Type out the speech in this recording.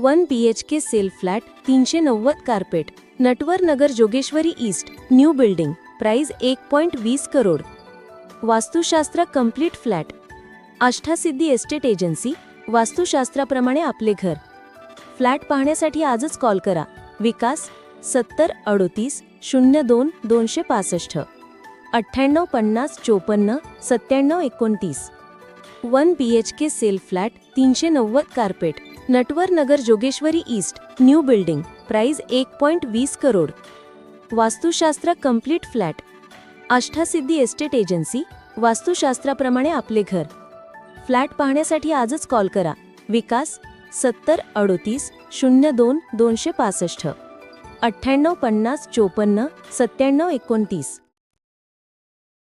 1 BHK self flat 390 carpet Natwar Nagar Jogeshwari east new building price 1.20 crore vastushastra complete flat Ashtasiddhi estate agency वास्तुशास्त्राप्रमाणे आपले घर flat पाहण्यासाठी आजच कॉल करा Vikas 7038 02 265 98 50 54 97 29 1 BHK self flat 390 carpet Natwar Nagar Jogeshwari east new building price 1.20 crore vastushastra complete flat Ashtasiddhi estate agency वास्तुशास्त्राप्रमाणे आपले घर फ्लॅट पाहण्यासाठी आजच कॉल करा विकास 7038 02 265 98 50 54 97 29